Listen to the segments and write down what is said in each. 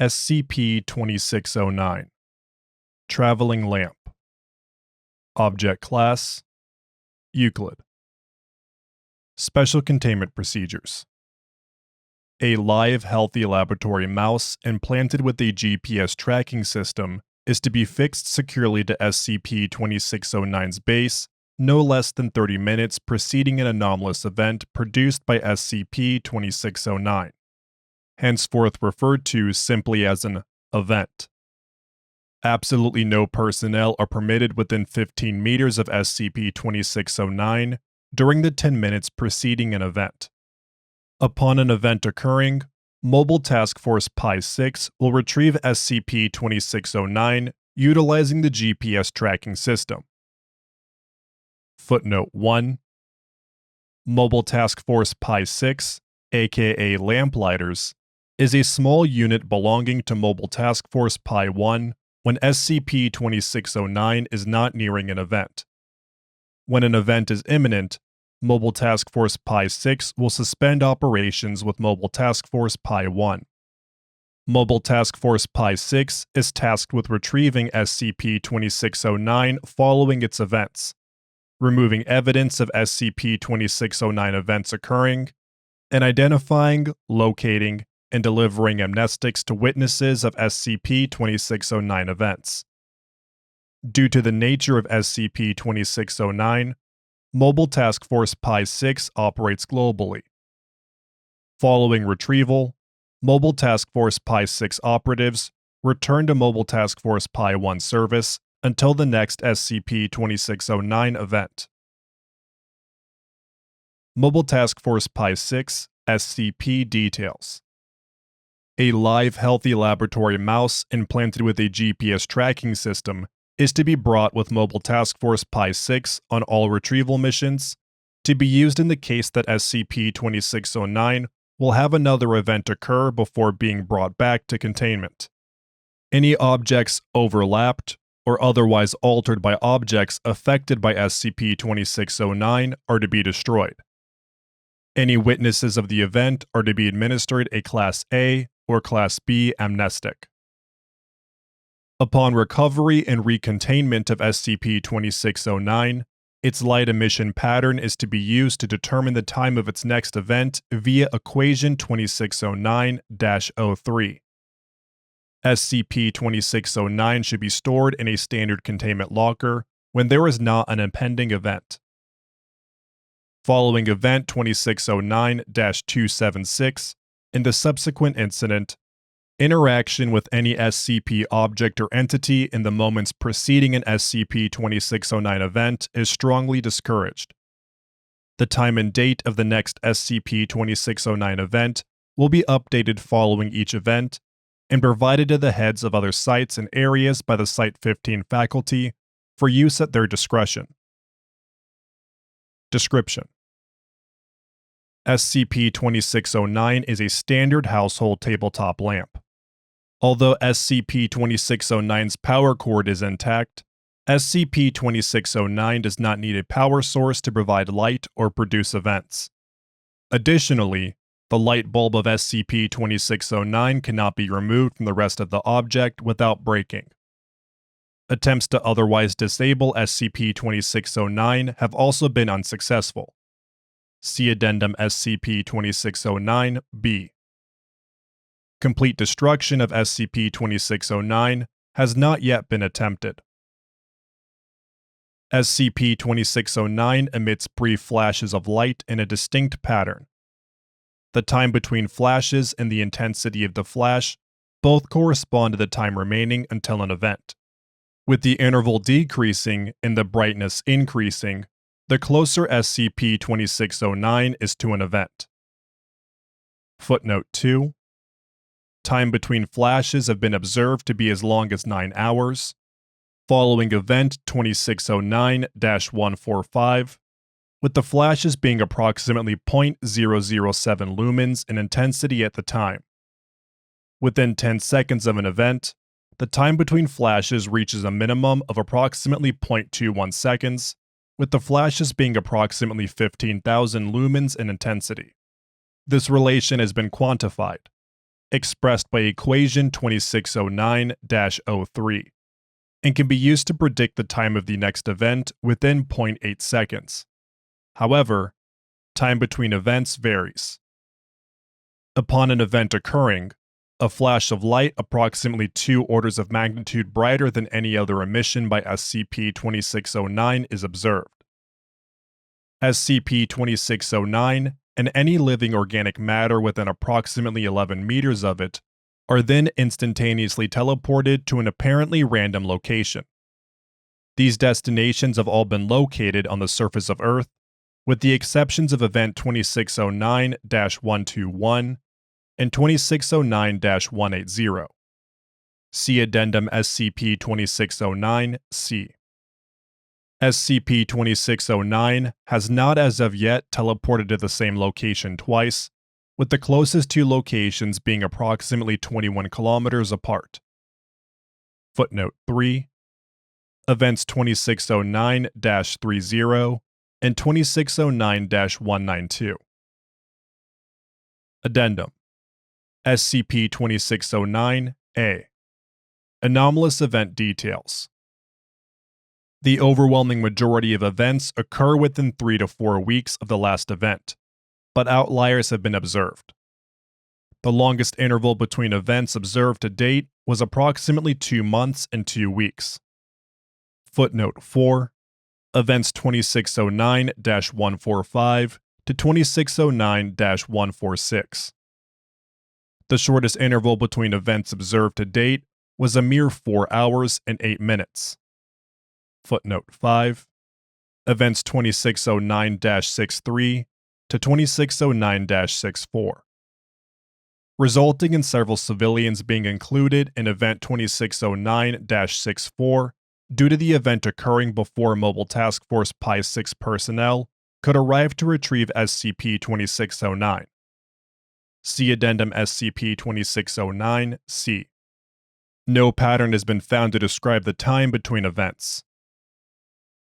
SCP-2609 Traveling Lamp. Object Class Euclid. Special Containment Procedures. A live, healthy laboratory mouse implanted with a GPS tracking system is to be fixed securely to SCP-2609's base no less than 30 minutes preceding an anomalous event produced by SCP-2609, henceforth referred to simply as an event. Absolutely no personnel are permitted within 15 meters of SCP-2609 during the 10 minutes preceding an event. Upon an event occurring, Mobile Task Force Pi-6 will retrieve SCP-2609 utilizing the GPS tracking system. Footnote 1. Mobile Task Force Pi-6, aka Lamplighters, is a small unit belonging to Mobile Task Force Pi-1 when SCP-2609 is not nearing an event. When an event is imminent, Mobile Task Force Pi-6 will suspend operations with Mobile Task Force Pi-1. Mobile Task Force Pi-6 is tasked with retrieving SCP-2609 following its events, removing evidence of SCP-2609 events occurring, and identifying, locating, and delivering amnestics to witnesses of SCP-2609 events. Due to the nature of SCP-2609, Mobile Task Force Pi-6 operates globally. Following retrieval, Mobile Task Force Pi-6 operatives return to Mobile Task Force Pi-1 service until the next SCP-2609 event. Mobile Task Force Pi-6 S.C.P. details. A live, healthy laboratory mouse implanted with a GPS tracking system is to be brought with Mobile Task Force Pi-6 on all retrieval missions, to be used in the case that SCP-2609 will have another event occur before being brought back to containment. Any objects overlapped or otherwise altered by objects affected by SCP-2609 are to be destroyed. Any witnesses of the event are to be administered a Class A or Class B amnestic. Upon recovery and recontainment of SCP-2609, its light emission pattern is to be used to determine the time of its next event via Equation 2609-03. SCP-2609 should be stored in a standard containment locker when there is not an impending event. Following Event 2609-276, in the subsequent incident, interaction with any SCP object or entity in the moments preceding an SCP-2609 event is strongly discouraged. The time and date of the next SCP-2609 event will be updated following each event and provided to the heads of other sites and areas by the Site-15 faculty for use at their discretion. Description: SCP-2609 is a standard household tabletop lamp. Although SCP-2609's power cord is intact, SCP-2609 does not need a power source to provide light or produce events. Additionally, the light bulb of SCP-2609 cannot be removed from the rest of the object without breaking. Attempts to otherwise disable SCP-2609 have also been unsuccessful. See Addendum SCP-2609-B. Complete destruction of SCP-2609 has not yet been attempted. SCP-2609 emits brief flashes of light in a distinct pattern. The time between flashes and the intensity of the flash both correspond to the time remaining until an event, with the interval decreasing and the brightness increasing the closer SCP-2609 is to an event. Footnote 2. Time between flashes have been observed to be as long as 9 hours. Following Event 2609-145, with the flashes being approximately 0.007 lumens in intensity at the time. Within 10 seconds of an event, the time between flashes reaches a minimum of approximately 0.21 seconds, with the flashes being approximately 15,000 lumens in intensity. This relation has been quantified. expressed by equation 2609-03, and can be used to predict the time of the next event within 0.8 seconds. However, time between events varies. Upon an event occurring, a flash of light approximately 2 orders of magnitude brighter than any other emission by SCP-2609 is observed. SCP-2609 and any living organic matter within approximately 11 meters of it are then instantaneously teleported to an apparently random location. These destinations have all been located on the surface of Earth, with the exceptions of Event 2609-121 and 2609-180. See Addendum SCP-2609-C. SCP-2609 has not as of yet teleported to the same location twice, with the closest two locations being approximately 21 kilometers apart. Footnote 3. Events 2609-30 and 2609-192. Addendum SCP-2609-A. Anomalous event details. The overwhelming majority of events occur within 3 to 4 weeks of the last event, but outliers have been observed. The longest interval between events observed to date was approximately 2 months and 2 weeks. Footnote 4. Events 2609-145 to 2609-146. The shortest interval between events observed to date was a mere 4 hours and 8 minutes. Footnote 5. Events 2609-63 to 2609-64. Resulting in several civilians being included in Event 2609-64 due to the event occurring before Mobile Task Force Pi-6 personnel could arrive to retrieve SCP-2609. See Addendum SCP-2609-C. No pattern has been found to describe the time between events.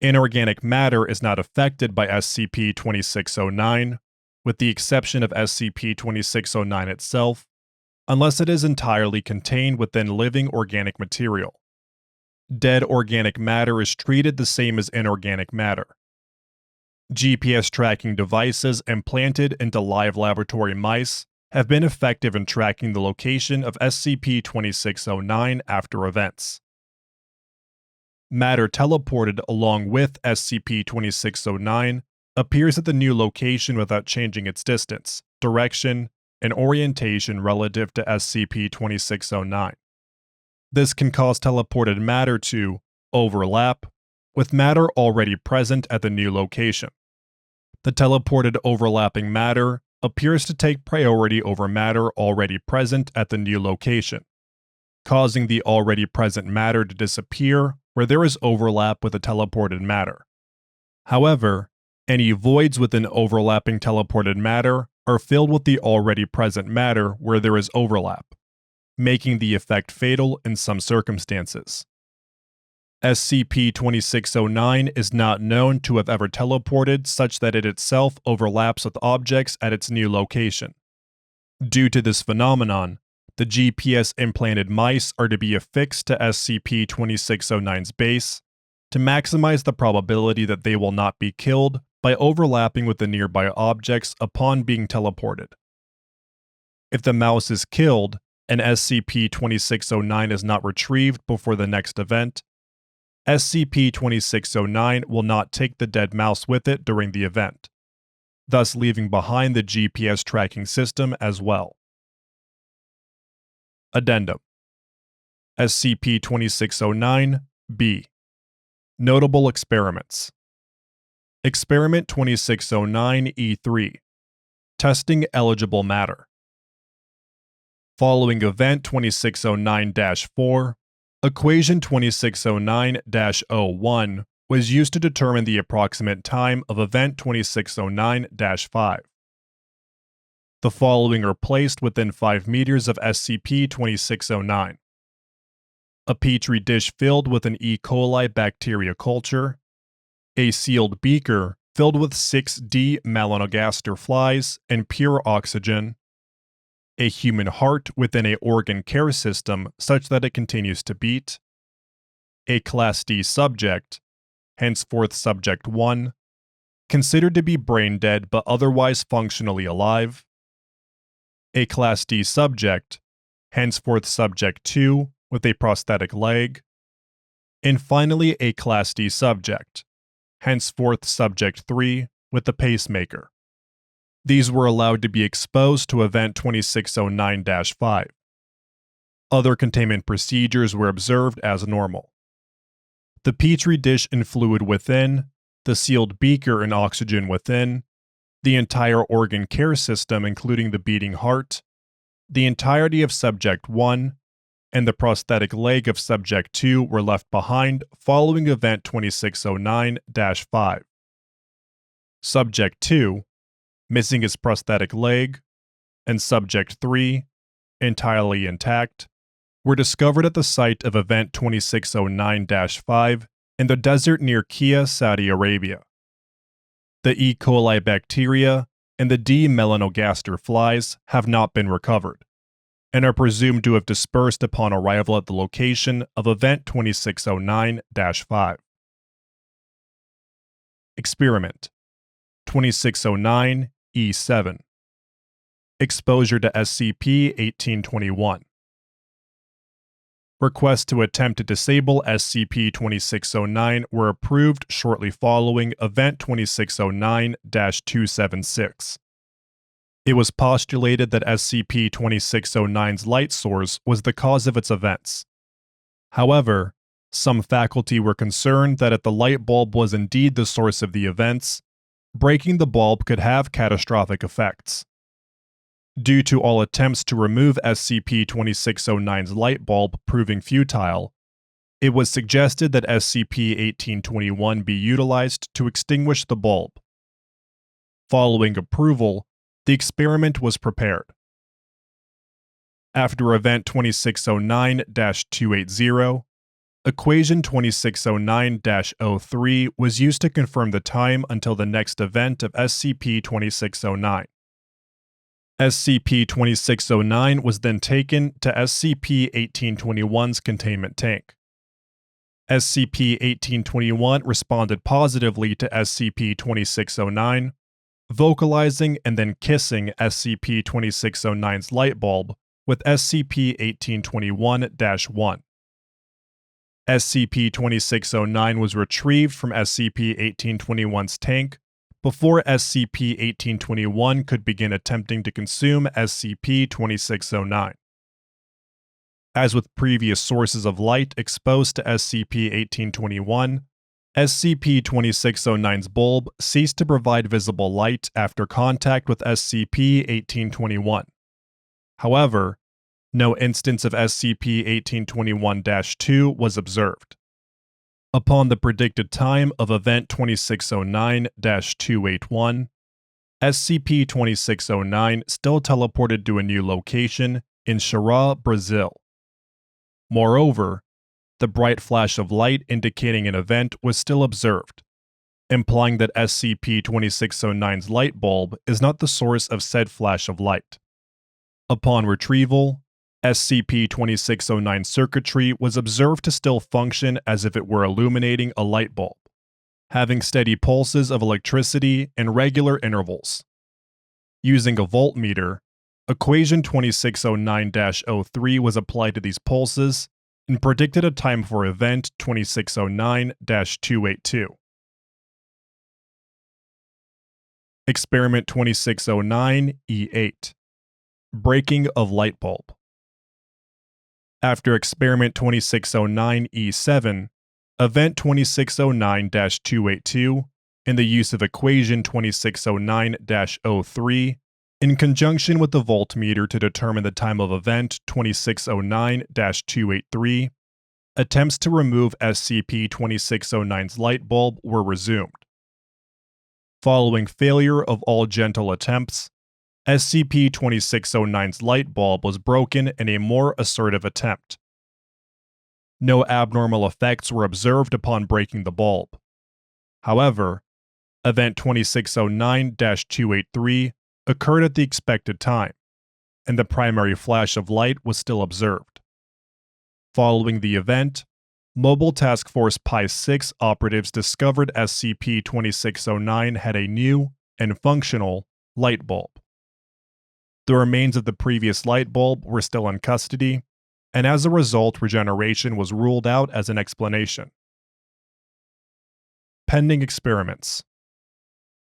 Inorganic matter is not affected by SCP-2609, with the exception of SCP-2609 itself, unless it is entirely contained within living organic material. Dead organic matter is treated the same as inorganic matter. GPS tracking devices implanted into live laboratory mice have been effective in tracking the location of SCP-2609 after events. Matter teleported along with SCP-2609 appears at the new location without changing its distance, direction, and orientation relative to SCP-2609. This can cause teleported matter to overlap with matter already present at the new location. The teleported overlapping matter appears to take priority over matter already present at the new location, causing the already present matter to disappear where there is overlap with the teleported matter. However, any voids within overlapping teleported matter are filled with the already present matter where there is overlap, making the effect fatal in some circumstances. SCP-2609 is not known to have ever teleported such that it itself overlaps with objects at its new location. Due to this phenomenon, the GPS-implanted mice are to be affixed to SCP-2609's base to maximize the probability that they will not be killed by overlapping with the nearby objects upon being teleported. If the mouse is killed and SCP-2609 is not retrieved before the next event, SCP-2609 will not take the dead mouse with it during the event, thus leaving behind the GPS tracking system as well. Addendum SCP-2609-B. Notable experiments. Experiment 2609-E3. Testing eligible matter. Following Event 2609-4, Equation 2609-01 was used to determine the approximate time of Event 2609-5. The following are placed within 5 meters of SCP-2609. A petri dish filled with an E. coli bacteria culture, a sealed beaker filled with 6D melanogaster flies and pure oxygen, a human heart within an organ care system such that it continues to beat, a Class D subject, henceforth Subject 1, considered to be brain dead but otherwise functionally alive, a Class D subject, henceforth Subject 2 with a prosthetic leg, and finally a Class D subject, henceforth Subject 3 with the pacemaker. These were allowed to be exposed to Event 2609-5. Other containment procedures were observed as normal. The petri dish and fluid within, the sealed beaker and oxygen within, the entire organ care system including the beating heart, the entirety of Subject 1, and the prosthetic leg of Subject 2 were left behind following Event 2609-5. Subject 2, missing his prosthetic leg, and Subject 3, entirely intact, were discovered at the site of Event 2609-5 in the desert near Kia, Saudi Arabia. The E. coli bacteria and the D. melanogaster flies have not been recovered, and are presumed to have dispersed upon arrival at the location of Event 2609-5. Experiment 2609-E7. Exposure to SCP-1821. Requests to attempt to disable SCP-2609 were approved shortly following Event 2609-276. It was postulated that SCP-2609's light source was the cause of its events. However, some faculty were concerned that if the light bulb was indeed the source of the events, breaking the bulb could have catastrophic effects. Due to all attempts to remove SCP-2609's light bulb proving futile, it was suggested that SCP-1821 be utilized to extinguish the bulb. Following approval, the experiment was prepared. After Event 2609-280, Equation 2609-03 was used to confirm the time until the next event of SCP-2609. SCP-2609 was then taken to SCP-1821's containment tank. SCP-1821 responded positively to SCP-2609, vocalizing and then kissing SCP-2609's light bulb with SCP-1821-1. SCP-2609 was retrieved from SCP-1821's tank before SCP-1821 could begin attempting to consume SCP-2609. As with previous sources of light exposed to SCP-1821, SCP-2609's bulb ceased to provide visible light after contact with SCP-1821. However, no instance of SCP-1821-2 was observed. Upon the predicted time of Event 2609-281, SCP-2609 still teleported to a new location in Ceará, Brazil. Moreover, the bright flash of light indicating an event was still observed, implying that SCP-2609's light bulb is not the source of said flash of light. Upon retrieval, SCP-2609 circuitry was observed to still function as if it were illuminating a light bulb, having steady pulses of electricity in regular intervals. Using a voltmeter, Equation 2609-03 was applied to these pulses and predicted a time for Event 2609-282. Experiment 2609-E8. Breaking of light bulb. After Experiment 2609-E7, Event 2609-282, and the use of Equation 2609-03, in conjunction with the voltmeter to determine the time of Event 2609-283, attempts to remove SCP-2609's light bulb were resumed. Following failure of all gentle attempts, SCP-2609's light bulb was broken in a more assertive attempt. No abnormal effects were observed upon breaking the bulb. However, Event 2609-283 occurred at the expected time, and the primary flash of light was still observed. Following the event, Mobile Task Force Pi-6 operatives discovered SCP-2609 had a new and functional light bulb. The remains of the previous light bulb were still in custody, and as a result, regeneration was ruled out as an explanation. Pending experiments.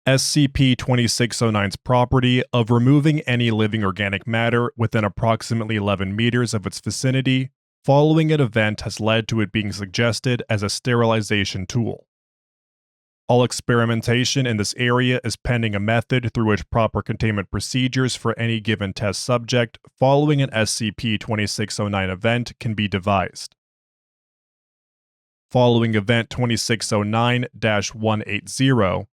SCP-2609's property of removing any living organic matter within approximately 11 meters of its vicinity following an event has led to it being suggested as a sterilization tool. All experimentation in this area is pending a method through which proper containment procedures for any given test subject following an SCP-2609 event can be devised. Following Event 2609-180,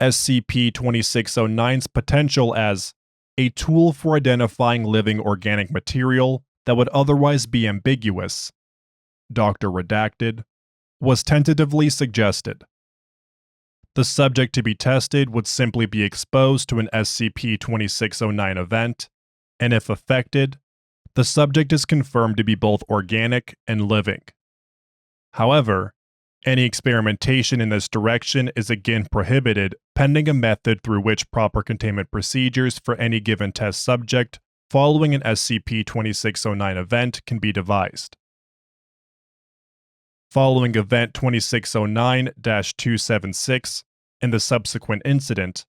SCP-2609's potential as a tool for identifying living organic material that would otherwise be ambiguous, Dr. Redacted, was tentatively suggested. The subject to be tested would simply be exposed to an SCP-2609 event, and if affected, the subject is confirmed to be both organic and living. However, any experimentation in this direction is again prohibited pending a method through which proper containment procedures for any given test subject following an SCP-2609 event can be devised. Following Event 2609-276 and the subsequent incident,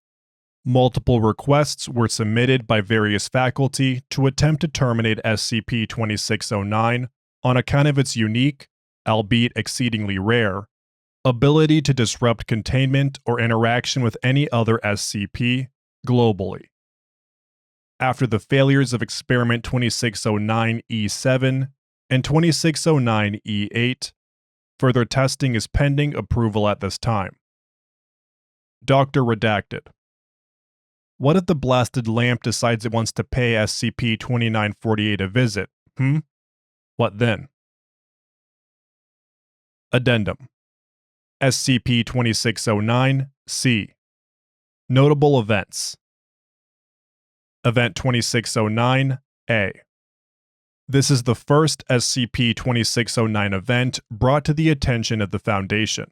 multiple requests were submitted by various faculty to attempt to terminate SCP-2609 on account of its unique, albeit exceedingly rare, ability to disrupt containment or interaction with any other SCP globally. After the failures of Experiment 2609-E7 and 2609-E8, further testing is pending approval at this time. Dr. Redacted. What if the blasted lamp decides it wants to pay SCP-2948 a visit, What then? Addendum SCP-2609-C. Notable events. Event 2609-A. This is the first SCP-2609 event brought to the attention of the Foundation.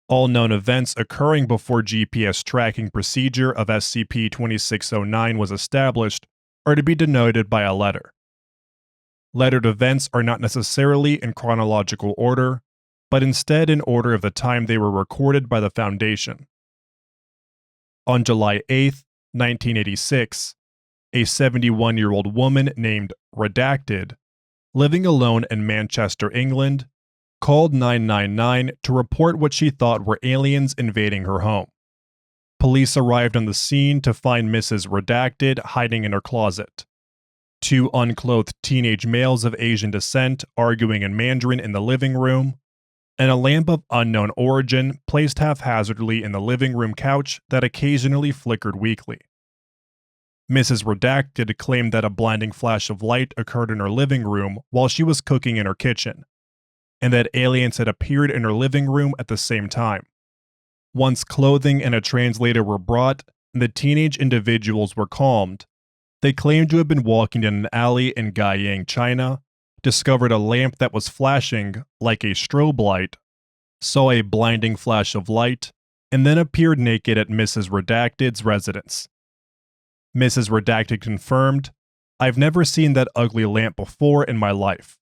All known events occurring before GPS tracking procedure of SCP-2609 was established are to be denoted by a letter. Lettered events are not necessarily in chronological order, but instead in order of the time they were recorded by the Foundation. On July 8, 1986, a 71-year-old woman named Redacted, living alone in Manchester, England, called 999 to report what she thought were aliens invading her home. Police arrived on the scene to find Mrs. Redacted hiding in her closet. Two unclothed teenage males of Asian descent arguing in Mandarin in the living room, and a lamp of unknown origin placed haphazardly in the living room couch that occasionally flickered weakly. Mrs. Redacted claimed that a blinding flash of light occurred in her living room while she was cooking in her kitchen, and that aliens had appeared in her living room at the same time. Once clothing and a translator were brought and the teenage individuals were calmed, they claimed to have been walking in an alley in Guiyang, China, discovered a lamp that was flashing like a strobe light, saw a blinding flash of light, and then appeared naked at Mrs. Redacted's residence. Mrs. Redacted confirmed, "I've never seen that ugly lamp before in my life."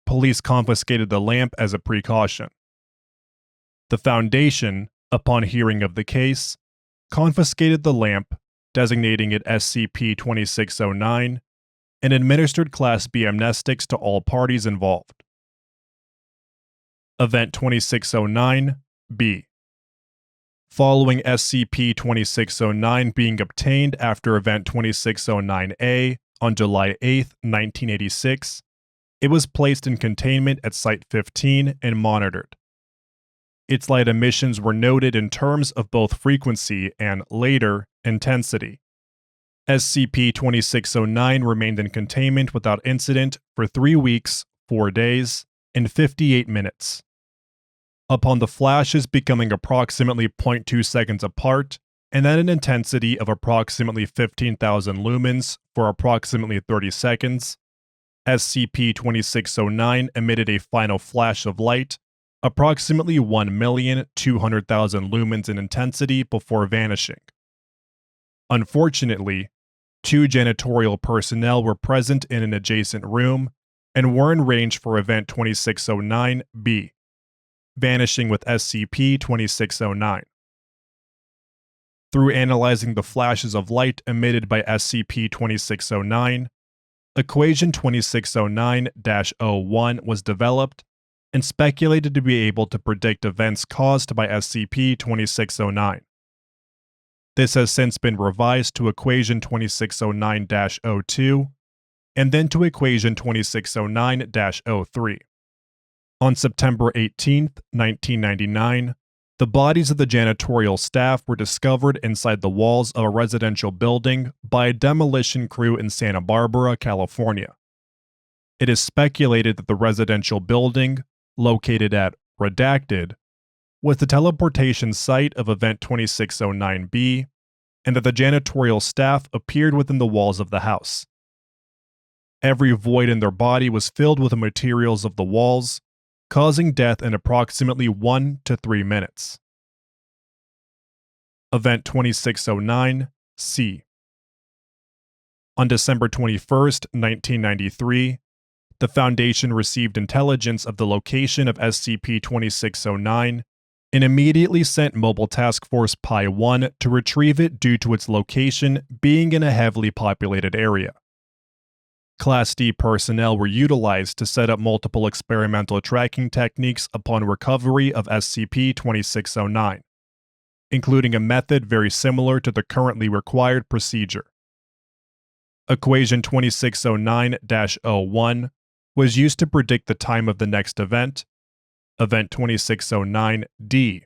Police confiscated the lamp as a precaution. The Foundation, upon hearing of the case, confiscated the lamp, designating it SCP-2609, and administered Class B amnestics to all parties involved. Event 2609-B. Following SCP-2609 being obtained after Event 2609-A on July 8, 1986, it was placed in containment at Site-15 and monitored. Its light emissions were noted in terms of both frequency and, later, intensity. SCP-2609 remained in containment without incident for 3 weeks, 4 days, and 58 minutes. Upon the flashes becoming approximately 0.2 seconds apart, and at an intensity of approximately 15,000 lumens for approximately 30 seconds, SCP-2609 emitted a final flash of light, approximately 1,200,000 lumens in intensity before vanishing. Unfortunately, 2 janitorial personnel were present in an adjacent room and were in range for Event 2609-B, vanishing with SCP-2609. Through analyzing the flashes of light emitted by SCP-2609, Equation 2609-01 was developed and speculated to be able to predict events caused by SCP-2609. This has since been revised to Equation 2609-02 and then to Equation 2609-03. On September 18, 1999, the bodies of the janitorial staff were discovered inside the walls of a residential building by a demolition crew in Santa Barbara, California. It is speculated that the residential building, located at Redacted, was the teleportation site of Event 2609-B, and that the janitorial staff appeared within the walls of the house. Every void in their body was filled with the materials of the walls, causing death in approximately 1 to 3 minutes. Event 2609-C. On December 21, 1993, the Foundation received intelligence of the location of SCP-2609 and immediately sent Mobile Task Force Pi-1 to retrieve it due to its location being in a heavily populated area. Class D personnel were utilized to set up multiple experimental tracking techniques upon recovery of SCP-2609, including a method very similar to the currently required procedure. Equation 2609-01 was used to predict the time of the next event, Event 2609-D.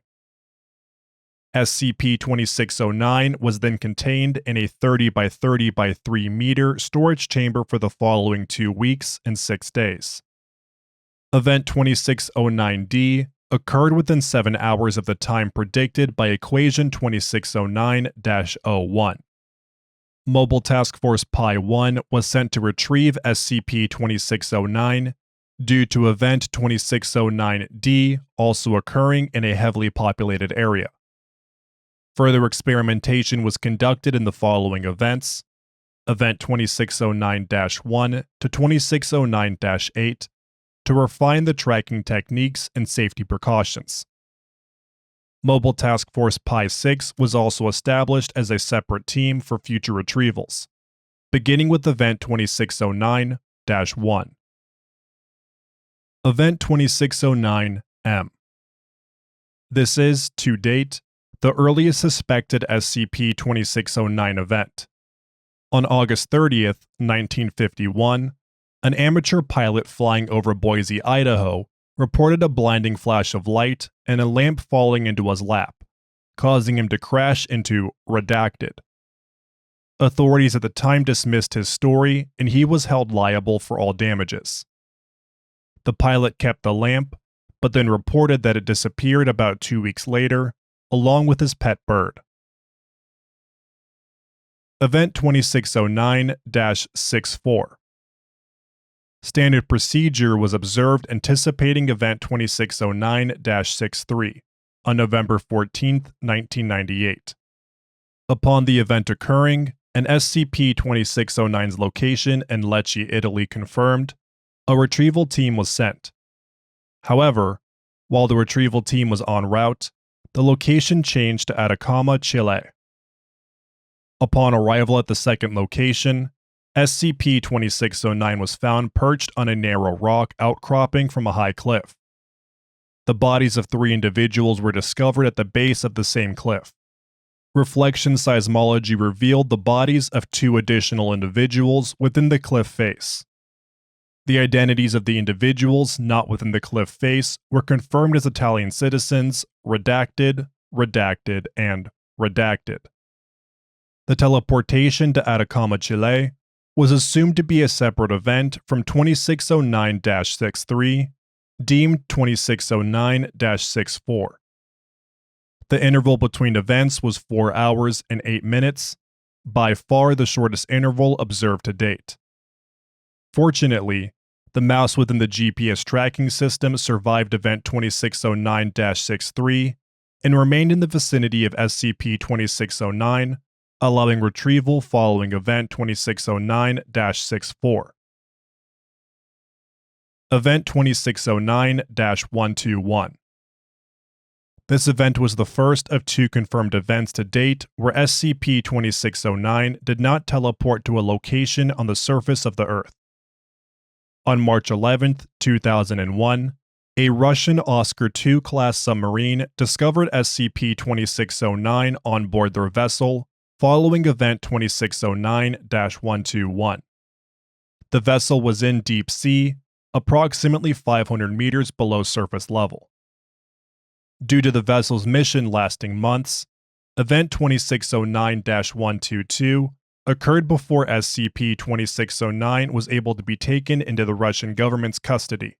SCP-2609 was then contained in a 30 by 30 by 3 meter storage chamber for the following 2 weeks and 6 days. Event 2609-D occurred within 7 hours of the time predicted by Equation 2609-01. Mobile Task Force Pi-1 was sent to retrieve SCP-2609 due to Event 2609-D also occurring in a heavily populated area. Further experimentation was conducted in the following events: Event 2609-1 to 2609-8, to refine the tracking techniques and safety precautions. Mobile Task Force Pi-6 was also established as a separate team for future retrievals, beginning with Event 2609-1. Event 2609-M. This is, to date, the earliest suspected SCP-2609 event. On August 30th, 1951, an amateur pilot flying over Boise, Idaho, reported a blinding flash of light and a lamp falling into his lap, causing him to crash into Redacted. Authorities at the time dismissed his story, and he was held liable for all damages. The pilot kept the lamp, but then reported that it disappeared about 2 weeks later, along with his pet bird. Event 2609-64. Standard procedure was observed anticipating Event 2609-63 on November 14, 1998. Upon the event occurring, and SCP-2609's location in Lecce, Italy confirmed, a retrieval team was sent. However, while the retrieval team was en route, the location changed to Atacama, Chile. Upon arrival at the second location, SCP-2609 was found perched on a narrow rock outcropping from a high cliff. The bodies of 3 individuals were discovered at the base of the same cliff. Reflection seismology revealed the bodies of 2 additional individuals within the cliff face. The identities of the individuals not within the cliff face were confirmed as Italian citizens, Redacted, Redacted, and Redacted. The teleportation to Atacama, Chile, was assumed to be a separate event from 2609-63, deemed 2609-64. The interval between events was 4 hours and 8 minutes, by far the shortest interval observed to date. Fortunately, the mouse within the GPS tracking system survived Event 2609-63 and remained in the vicinity of SCP-2609, allowing retrieval following Event 2609-64. Event 2609-121. This event was the first of 2 confirmed events to date where SCP-2609 did not teleport to a location on the surface of the Earth. On March 11, 2001, a Russian Oscar II class submarine discovered SCP-2609 on board their vessel following Event 2609-121. The vessel was in deep sea, approximately 500 meters below surface level. Due to the vessel's mission lasting months, Event 2609-122 occurred before SCP-2609 was able to be taken into the Russian government's custody.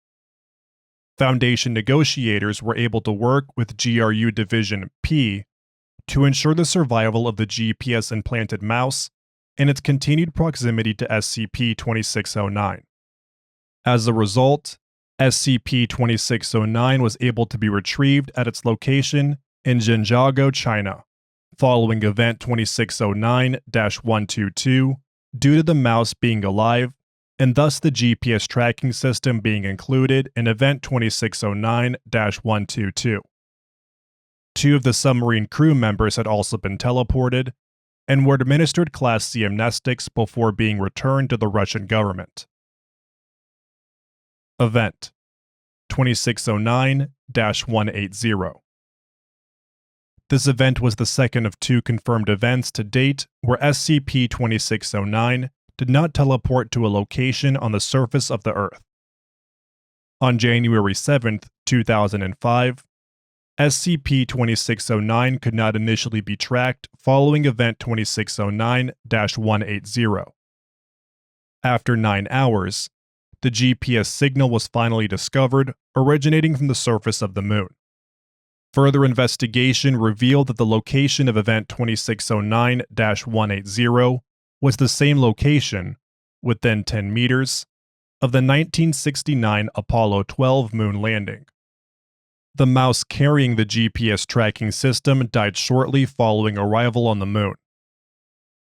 Foundation negotiators were able to work with GRU Division P to ensure the survival of the GPS-implanted mouse and its continued proximity to SCP-2609. As a result, SCP-2609 was able to be retrieved at its location in Zhengzhou, China, following Event 2609-122 due to the mouse being alive and thus the GPS tracking system being included in Event 2609-122. 2 of the submarine crew members had also been teleported and were administered Class C amnestics before being returned to the Russian government. Event 2609-180. This event was the second of 2 confirmed events to date where SCP-2609 did not teleport to a location on the surface of the Earth. On January 7, 2005, SCP-2609 could not initially be tracked following Event 2609-180. After 9 hours, the GPS signal was finally discovered, originating from the surface of the Moon. Further investigation revealed that the location of Event 2609-180 was the same location, within 10 meters, of the 1969 Apollo 12 moon landing. The mouse carrying the GPS tracking system died shortly following arrival on the Moon.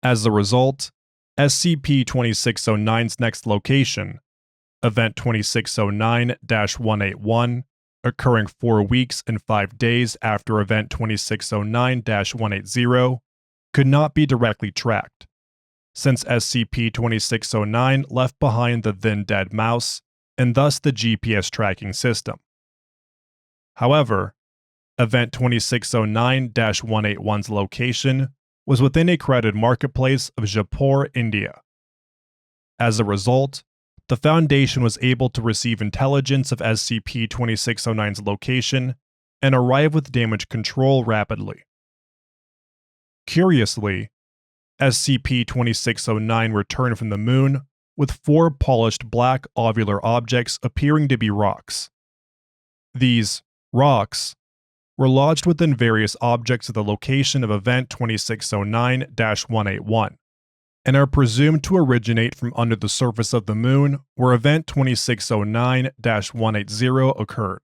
As a result, SCP-2609's next location, Event 2609-181, occurring 4 weeks and 5 days after Event 2609-180, could not be directly tracked, since SCP-2609 left behind the then dead mouse and thus the GPS tracking system. However, Event 2609-181's location was within a crowded marketplace of Jaipur, India. As a result, the Foundation was able to receive intelligence of SCP-2609's location and arrive with damage control rapidly. Curiously, SCP-2609 returned from the Moon with 4 polished black ovular objects appearing to be rocks. These rocks were lodged within various objects at the location of Event 2609-181, and are presumed to originate from under the surface of the Moon where Event 2609-180 occurred.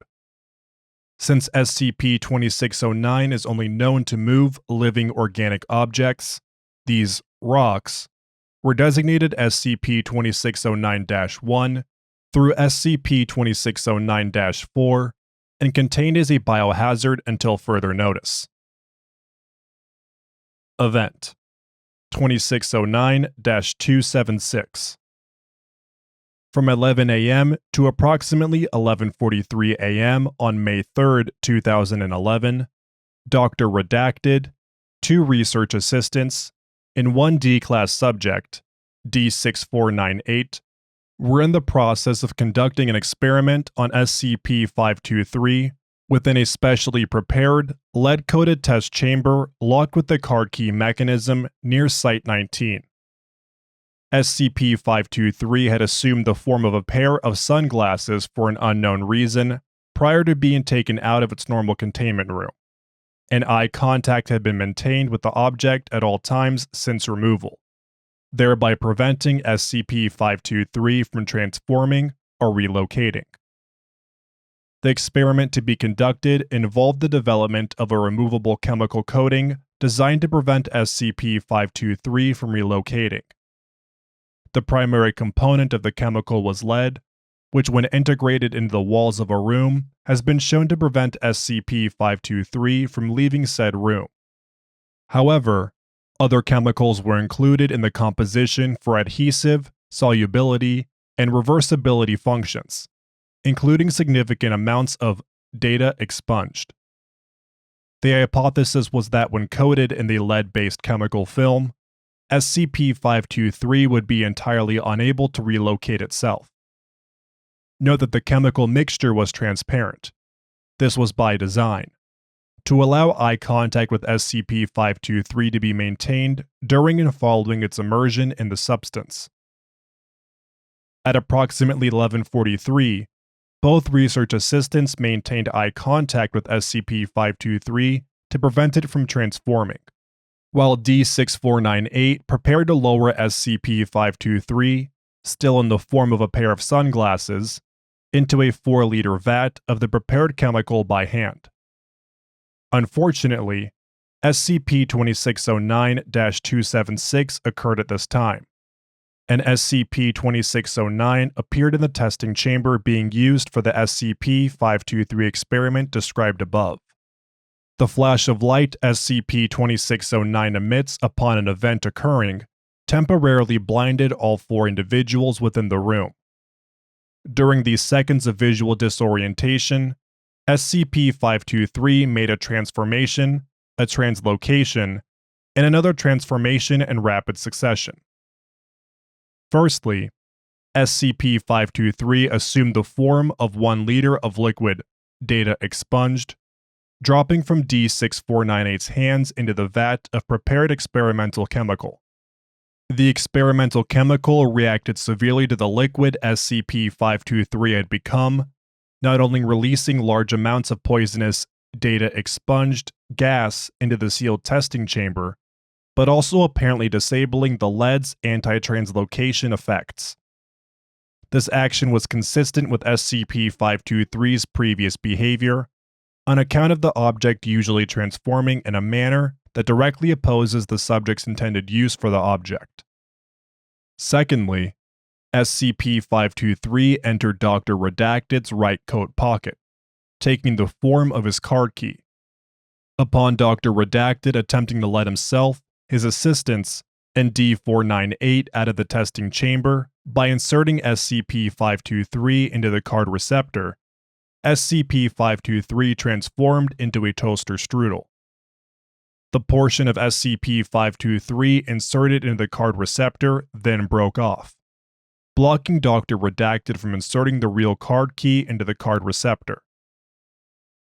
Since SCP-2609 is only known to move living organic objects, these rocks were designated SCP-2609-1 through SCP-2609-4 and contained as a biohazard until further notice. Event 2609-276. From 11 a.m. to approximately 11:43 a.m. on May 3, 2011, Dr. Redacted, 2 research assistants, and 1 D-Class subject, D6498, were in the process of conducting an experiment on SCP-523 within a specially prepared, lead-coated test chamber locked with the card key mechanism near Site-19. SCP-523 had assumed the form of a pair of sunglasses for an unknown reason prior to being taken out of its normal containment room, and eye contact had been maintained with the object at all times since removal, thereby preventing SCP-523 from transforming or relocating. The experiment to be conducted involved the development of a removable chemical coating designed to prevent SCP-523 from relocating. The primary component of the chemical was lead, which when integrated into the walls of a room has been shown to prevent SCP-523 from leaving said room. However, other chemicals were included in the composition for adhesive, solubility, and reversibility functions, including significant amounts of data expunged. The hypothesis was that when coated in the lead-based chemical film, SCP-523 would be entirely unable to relocate itself. Note that the chemical mixture was transparent. This was by design, to allow eye contact with SCP-523 to be maintained during and following its immersion in the substance. At approximately 11:43, both research assistants maintained eye contact with SCP-523 to prevent it from transforming, while D6498 prepared to lower SCP-523, still in the form of a pair of sunglasses, into a 4-liter vat of the prepared chemical by hand. Unfortunately, SCP-2609-276 occurred at this time, and SCP-2609 appeared in the testing chamber being used for the SCP-523 experiment described above. The flash of light SCP-2609 emits upon an event occurring temporarily blinded all 4 individuals within the room. During these seconds of visual disorientation, SCP-523 made a transformation, a translocation, and another transformation in rapid succession. Firstly, SCP-523 assumed the form of 1 liter of liquid, data expunged, dropping from D6498's hands into the vat of prepared experimental chemical. The experimental chemical reacted severely to the liquid SCP-523 had become, not only releasing large amounts of poisonous, data expunged gas into the sealed testing chamber, but also apparently disabling the lead's anti-translocation effects. This action was consistent with SCP-523's previous behavior, on account of the object usually transforming in a manner that directly opposes the subject's intended use for the object. Secondly, SCP-523 entered Dr. Redacted's right coat pocket, taking the form of his card key. Upon Dr. Redacted attempting to let himself, his assistants, and D498 out of the testing chamber by inserting SCP-523 into the card receptor, SCP-523 transformed into a toaster strudel. The portion of SCP-523 inserted into the card receptor then broke off, blocking Dr. Redacted from inserting the real card key into the card receptor.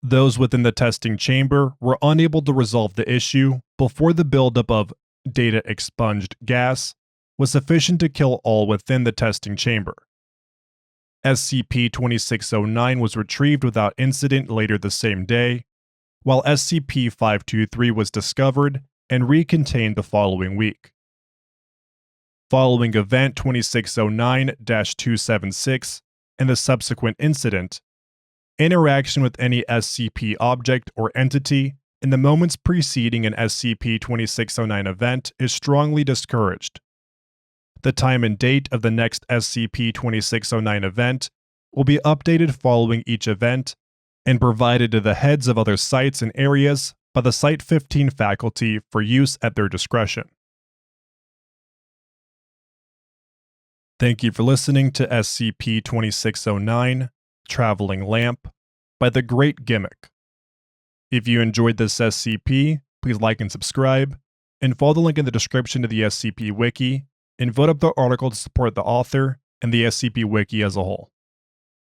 Those within the testing chamber were unable to resolve the issue before the buildup of data expunged gas was sufficient to kill all within the testing chamber. SCP-2609 was retrieved without incident later the same day, while SCP-523 was discovered and recontained the following week. Following Event 2609-276 and the subsequent incident, interaction with any SCP object or entity in the moments preceding an SCP-2609 event is strongly discouraged. The time and date of the next SCP-2609 event will be updated following each event and provided to the heads of other sites and areas by the Site-15 faculty for use at their discretion. Thank you for listening to SCP-2609 Traveling Lamp by The Great Gimmick. If you enjoyed this SCP, please like and subscribe, and follow the link in the description to the SCP Wiki, and vote up the article to support the author and the SCP Wiki as a whole.